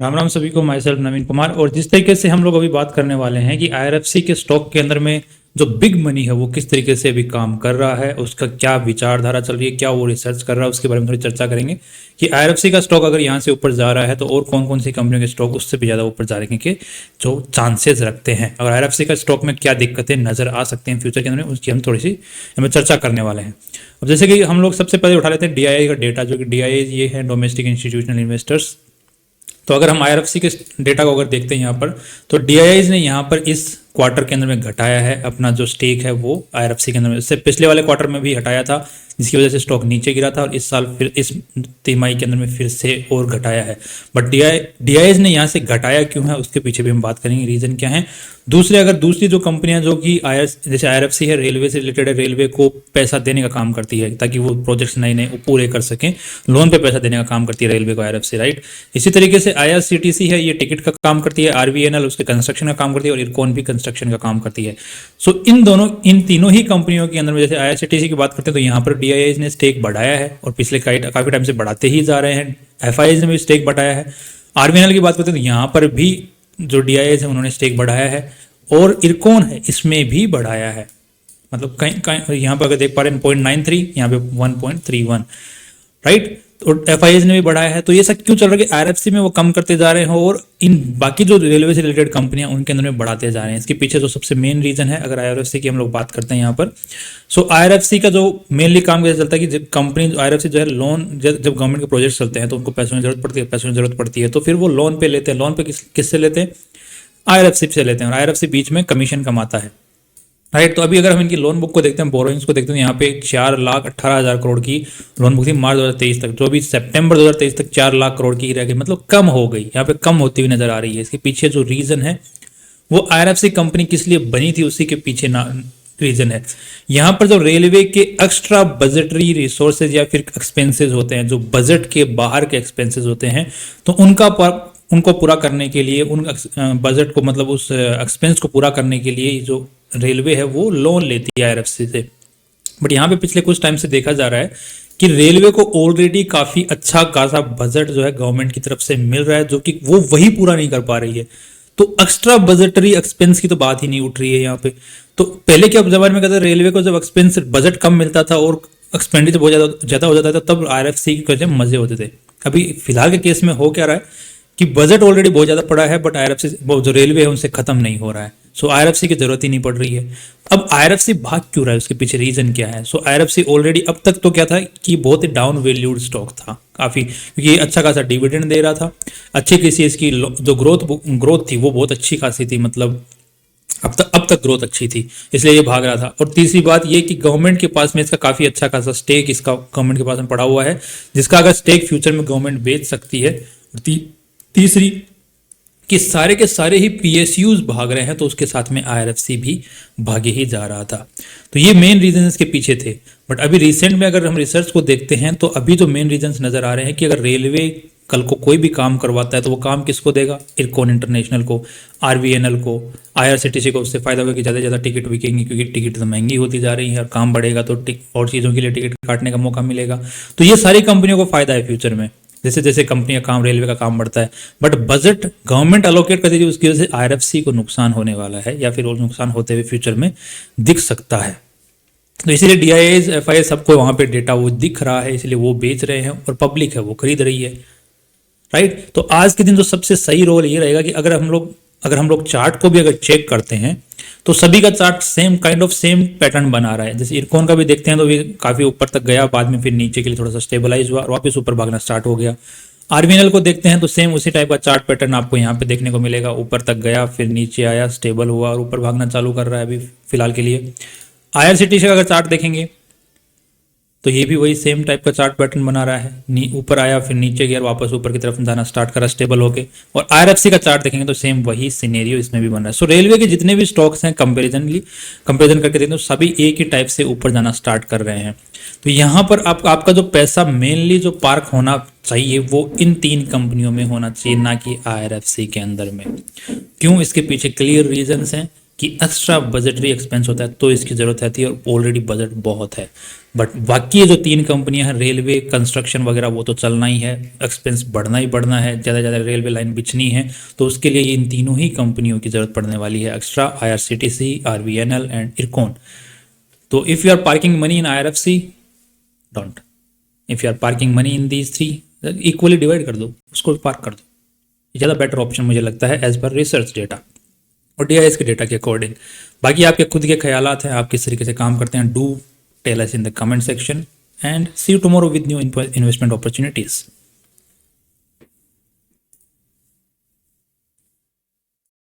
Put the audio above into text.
राम राम सभी को। My self नवीन कुमार। और जिस तरीके से हम लोग अभी बात करने वाले हैं कि आईआरएफसी के स्टॉक के अंदर में जो बिग मनी है वो किस तरीके से अभी काम कर रहा है, उसका क्या विचारधारा चल रही है, क्या वो रिसर्च कर रहा है, उसके बारे में थोड़ी चर्चा करेंगे कि आईआरएफसी का स्टॉक अगर यहाँ से ऊपर जा रहा है तो और कौन कौन सी कंपनियों के स्टॉक उससे भी ज़्यादा ऊपर जाने के जो चांसेस रखते हैं, और आईआरएफसी का स्टॉक में क्या दिक्कतें नजर आ सकते हैं फ्यूचर के अंदर में, उसकी हम थोड़ी सी हमें चर्चा करने वाले हैं। अब जैसे कि हम लोग सबसे पहले उठा लेते हैं डीआईआई का डेटा, जो कि डीआईआई ये है डोमेस्टिक इंस्टीट्यूशनल इन्वेस्टर्स। तो अगर हम आईआरएफसी के डेटा को अगर देखते हैं यहाँ पर, तो डीआईआईज ने यहाँ पर इस क्वार्टर के अंदर में घटाया है अपना जो स्टेक है वो आईआरएफसी के अंदर में। इससे पिछले वाले क्वार्टर में भी हटाया था, जिसकी वजह से स्टॉक नीचे गिरा था, और इस साल फिर इस तिमाही के अंदर में फिर से और घटाया है। बट डीआईआईज ने यहाँ से घटाया क्यों है उसके पीछे भी हम बात करेंगे, रीजन क्या है। दूसरी जो कंपनियां जो कि जैसे आईआरएफसी है, रेलवे से रिलेटेड है, रेलवे को पैसा देने का काम करती है ताकि वो प्रोजेक्ट्स नए नए पूरे कर सकें, लोन पे पैसा देने का काम करती है रेलवे को आईआरएफसी, राइट। इसी तरीके से आईआरसीटीसी है, ये टिकट का काम करती है, आरवीएनएल उसके कंस्ट्रक्शन का काम करती है, और इरकॉन भी कंस्ट्रक्शन का काम करती है। सो इन तीनों ही कंपनियों के अंदर में जैसे आईआरसीटीसी की बात करते हैं तो यहाँ पर डीआईआईज ने स्टेक बढ़ाया है और पिछले काफी टाइम से बढ़ाते ही जा रहे हैं। एफआईआईज ने भी स्टेक बढ़ाया है। आरवीएनएल की बात करते हैं तो यहाँ पर भी जो डीआईआईज है उन्होंने स्टेक बढ़ाया है, और इरकॉन है इसमें भी बढ़ाया है। मतलब कहीं यहाँ पर अगर देख पा रहे हैं 0.93, यहाँ पे 1.31, राइट। तो एफआईआईज ने भी बढ़ाया है। तो ये सब क्यों चल रहा है कि आईआरएफसी में वो कम करते जा रहे हैं और इन बाकी जो रेलवे से रिलेटेड कंपनियां उनके अंदर में बढ़ाते जा रहे हैं। इसके पीछे जो सबसे मेन रीजन है, अगर आईआरएफसी की हम लोग बात करते हैं यहाँ पर, सो आईआरएफसी का जो मेनली काम कैसे चलता है कि कंपनी आईआरएफसी जो है लोन, जब गवर्नमेंट के प्रोजेक्ट चलते हैं तो उनको पैसों की जरूरत पड़ती है, तो फिर वो लोन पे लेते हैं। लोन पे किससे लेते हैं? आईआरएफसी से लेते हैं, और आईआरएफसी बीच में कमीशन कमाता है, राइट। तो अभी अगर हम इनकी लोन बुक को देखते हैं, बोरोइंग्स को देखते हैं, यहाँ पे 4,18,000 करोड़ की लोन बुक थी मार्च 2023 तक, जो भी सितंबर 2023 तक 4 लाख करोड़ की ही रह गई, मतलब कम हो गई, यहाँ पे कम होती हुई नजर आ रही है। इसके पीछे जो रीजन है वो आईआरएफसी कंपनी किस लिए बनी थी उसी के पीछे ना रीजन है। यहाँ पर जो रेलवे के एक्स्ट्रा बजटरी रिसोर्सेज या फिर एक्सपेंसेस होते हैं, जो बजट के बाहर के एक्सपेंसेस होते हैं, तो उनको पूरा करने के लिए, उन बजट को मतलब उस एक्सपेंस को पूरा करने के लिए जो रेलवे है वो लोन लेती है आईआरएफसी से। बट यहाँ पे पिछले कुछ टाइम से देखा जा रहा है कि रेलवे को ऑलरेडी काफी अच्छा खासा बजट जो है गवर्नमेंट की तरफ से मिल रहा है, जो कि वो वही पूरा नहीं कर पा रही है। तो एक्स्ट्रा बजटरी एक्सपेंस की तो बात ही नहीं उठ रही है यहाँ पे। तो पहले के जमाने में कहते रेलवे को जब एक्सपेंस बजट कम मिलता था और एक्सपेंडिचर बहुत ज्यादा हो जाता था, तब आईआरएफसी के मजे होते थे। अभी फिलहाल के केस में हो क्या रहा है कि बजट ऑलरेडी बहुत ज्यादा पड़ा है, बट आईआरएफसी जो रेलवे है उनसे खत्म नहीं हो रहा है। सो आईआरएफसी की जरूरत ही नहीं पड़ रही है। अब आईआरएफसी भाग क्यों रहा है, उसके पीछे रीजन क्या है? सो आईआरएफसी ऑलरेडी अब तक तो क्या था कि बहुत ही डाउन वैल्यूड स्टॉक था काफी, क्योंकि ये अच्छा खासा डिविडेंड दे रहा था, अच्छी किसी इसकी जो ग्रोथ थी वो बहुत अच्छी खासी थी, मतलब अब तक ग्रोथ अच्छी थी, इसलिए ये भाग रहा था। और तीसरी बात ये कि गवर्नमेंट के पास में इसका काफी अच्छा खासा स्टेक इसका गवर्नमेंट के पास में पड़ा हुआ है, जिसका अगर स्टेक फ्यूचर में गवर्नमेंट बेच सकती है। तीसरी कि सारे के सारे ही पीएसयूज भाग रहे हैं, तो उसके साथ में आईआरएफसी भी भागे ही जा रहा था। तो ये मेन रीजन इसके पीछे थे। बट अभी रिसेंट में अगर हम रिसर्च को देखते हैं तो अभी जो मेन रीजन नजर आ रहे हैं कि अगर रेलवे कल को कोई भी काम करवाता है तो वो काम किसको देगा? इरकॉन इंटरनेशनल को, आरवीएनएल को, आईआरसीटीसी को। उससे फायदा होगा कि ज़्यादा से ज़्यादा टिकट बिकेंगी, क्योंकि टिकट तो महंगी होती जा रही है, और काम बढ़ेगा तो और चीज़ों के लिए टिकट काटने का मौका मिलेगा। तो ये सारी कंपनियों को फायदा है फ्यूचर में, जैसे जैसे कंपनी का काम, रेलवे का काम बढ़ता है। बट बजट गवर्नमेंट अलोकेट करती है, उसकी वजह से आईआरएफसी को नुकसान होने वाला है, या फिर और नुकसान होते हुए फ्यूचर में दिख सकता है। तो इसीलिए डीआईआईज, एफआईआई सबको वहां पे डेटा वो दिख रहा है, इसलिए वो बेच रहे हैं और पब्लिक है वो खरीद रही है, राइट। तो आज के दिन जो सबसे सही रोल ये रहेगा कि अगर हम लोग चार्ट को भी अगर चेक करते हैं तो सभी का चार्ट सेम पैटर्न बना रहा है। जैसे इरकॉन का भी देखते हैं तो भी काफी ऊपर तक गया, बाद में फिर नीचे के लिए थोड़ा सा स्टेबलाइज हुआ और वापस ऊपर भागना स्टार्ट हो गया। आरवीएनएल को देखते हैं तो सेम उसी टाइप का चार्ट पैटर्न आपको यहाँ पे देखने को मिलेगा, ऊपर तक गया, फिर नीचे आया, स्टेबल हुआ और ऊपर भागना चालू कर रहा है अभी फिलहाल के लिए। आईआरसीटीसी का अगर चार्ट देखेंगे तो ये भी वही सेम टाइप का चार्ट पैटर्न बना रहा है, ऊपर आया फिर नीचे गया, वापस ऊपर की तरफ जाना स्टार्ट करा स्टेबल होके। और आईआरएफसी का चार्ट देखेंगे तो सेम वही सिनेरियो इसमें भी बन रहा है। सो रेलवे के जितने भी स्टॉक्स हैं कंपेरिजन करके देखें तो सभी एक ही टाइप से ऊपर जाना स्टार्ट कर रहे हैं। तो यहाँ पर आपका जो पैसा मेनली जो पार्क होना चाहिए वो इन तीन कंपनियों में होना चाहिए, ना कि आईआरएफसी के अंदर में। क्यों? इसके पीछे क्लियर रीजंस हैं कि एक्स्ट्रा बजटरी एक्सपेंस होता है तो इसकी जरूरत रहती है, और ऑलरेडी बजट बहुत है। बट बाकी ये जो 3 कंपनियां हैं, रेलवे, कंस्ट्रक्शन वगैरह, वो तो चलना ही है, एक्सपेंस बढ़ना ही बढ़ना है, ज़्यादा ज़्यादा रेलवे लाइन बिछनी है, तो उसके लिए इन तीनों ही कंपनियों की ज़रूरत पड़ने वाली है extra, IRCTC, RVNL and Ircon. तो if you are parking money in IRFC, don't. If you are parking money in these 3, equally divide कर दो, उसको भी पार्क कर दो। ये ज़्यादा बेटर ऑप्शन मुझे लगता है एज पर रिसर्च डेटा और DIS के डेटा के अकॉर्डिंग। बाकी आपके खुद के ख्यालात हैं, आप किस तरीके से काम करते हैं, do tell us in the comment section and see you tomorrow with new investment opportunities.